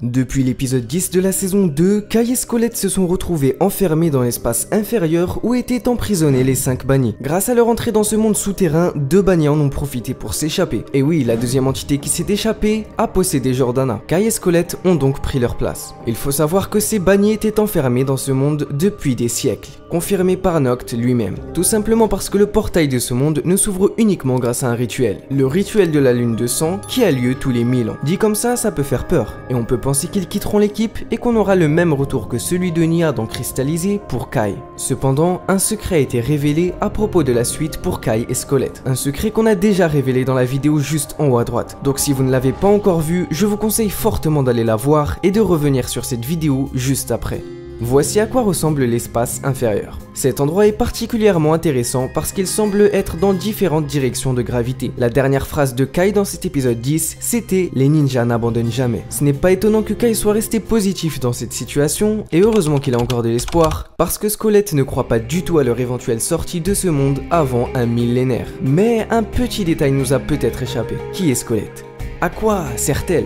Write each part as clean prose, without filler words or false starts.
Depuis l'épisode 10 de la saison 2, Kai et Scolette se sont retrouvés enfermés dans l'espace inférieur où étaient emprisonnés les 5 bannis. Grâce à leur entrée dans ce monde souterrain, 2 bannis en ont profité pour s'échapper. Et oui, la deuxième entité qui s'est échappée a possédé Jordana. Kai et Scolette ont donc pris leur place. Il faut savoir que ces bannis étaient enfermés dans ce monde depuis des siècles, confirmé par Noct lui-même. Tout simplement parce que le portail de ce monde ne s'ouvre uniquement grâce à un rituel. Le rituel de la lune de sang qui a lieu tous les 1000 ans. Dit comme ça peut faire peur. Et on peut penser qu'ils quitteront l'équipe et qu'on aura le même retour que celui de Nia dans Cristallisé pour Kai. Cependant, un secret a été révélé à propos de la suite pour Kai et Scolette. Un secret qu'on a déjà révélé dans la vidéo juste en haut à droite. Donc si vous ne l'avez pas encore vu, je vous conseille fortement d'aller la voir et de revenir sur cette vidéo juste après. Voici à quoi ressemble l'espace inférieur. Cet endroit est particulièrement intéressant parce qu'il semble être dans différentes directions de gravité. La dernière phrase de Kai dans cet épisode 10, c'était « Les ninjas n'abandonnent jamais ». Ce n'est pas étonnant que Kai soit resté positif dans cette situation, et heureusement qu'il a encore de l'espoir, parce que Scolette ne croit pas du tout à leur éventuelle sortie de ce monde avant un millénaire. Mais un petit détail nous a peut-être échappé. Qui est Scolette? À quoi sert-elle?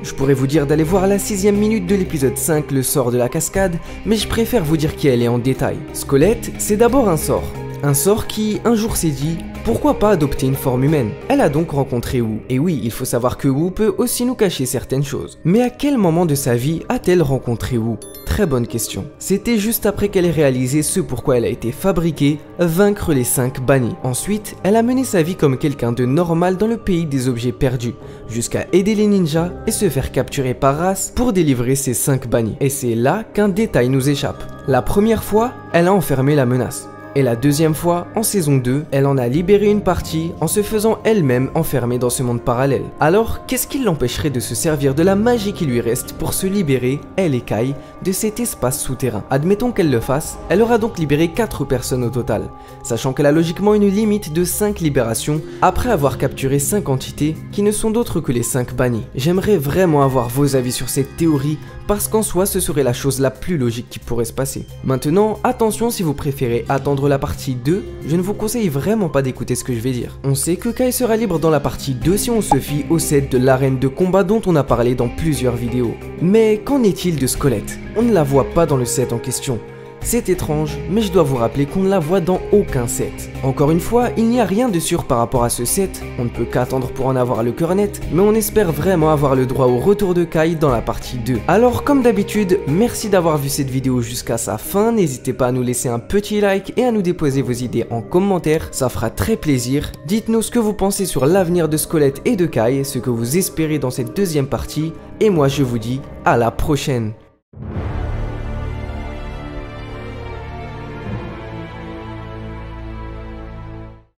Je pourrais vous dire d'aller voir la 6ème minute de l'épisode 5, le sort de la cascade, mais je préfère vous dire qui elle est en détail. Scolette, c'est d'abord un sort. Un sort qui, un jour s'est dit, pourquoi pas adopter une forme humaine? Elle a donc rencontré Wu. Et oui, il faut savoir que Wu peut aussi nous cacher certaines choses. Mais à quel moment de sa vie a-t-elle rencontré Wu? Très bonne question. C'était juste après qu'elle ait réalisé ce pourquoi elle a été fabriquée, vaincre les 5 bannis. Ensuite, elle a mené sa vie comme quelqu'un de normal dans le pays des objets perdus, jusqu'à aider les ninjas et se faire capturer par Race pour délivrer ces 5 bannis. Et c'est là qu'un détail nous échappe. La première fois, elle a enfermé la menace. Et la deuxième fois, en saison 2, elle en a libéré une partie en se faisant elle-même enfermer dans ce monde parallèle. Alors, qu'est-ce qui l'empêcherait de se servir de la magie qui lui reste pour se libérer, elle et Kai, de cet espace souterrain? Admettons qu'elle le fasse, elle aura donc libéré 4 personnes au total, sachant qu'elle a logiquement une limite de 5 libérations après avoir capturé 5 entités qui ne sont d'autres que les 5 bannis. J'aimerais vraiment avoir vos avis sur cette théorie, parce qu'en soi ce serait la chose la plus logique qui pourrait se passer. Maintenant, attention, si vous préférez attendre la partie 2, je ne vous conseille vraiment pas d'écouter ce que je vais dire. On sait que Kai sera libre dans la partie 2 si on se fie au set de l'arène de combat dont on a parlé dans plusieurs vidéos. Mais qu'en est-il de Scolette? On ne la voit pas dans le set en question. C'est étrange, mais je dois vous rappeler qu'on ne la voit dans aucun set. Encore une fois, il n'y a rien de sûr par rapport à ce set, on ne peut qu'attendre pour en avoir le cœur net, mais on espère vraiment avoir le droit au retour de Kai dans la partie 2. Alors comme d'habitude, merci d'avoir vu cette vidéo jusqu'à sa fin, n'hésitez pas à nous laisser un petit like et à nous déposer vos idées en commentaire, ça fera très plaisir. Dites-nous ce que vous pensez sur l'avenir de Scolette et de Kai, ce que vous espérez dans cette deuxième partie, et moi je vous dis à la prochaine.